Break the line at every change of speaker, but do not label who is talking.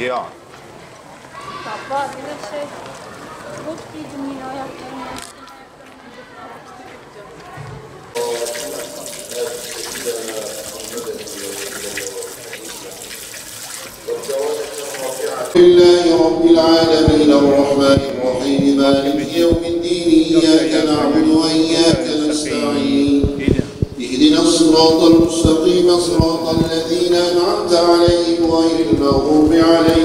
Kıyam.
Baba bir de şey, bot giydim yine ayaklarımla.
لله رب العالمين الرحمن الرحيم مالك يوم الدين إياك نعبد وإياك نستعين اهدنا الصراط المستقيم صراط الذين أنعمت عليهم غير المغضوب عليهم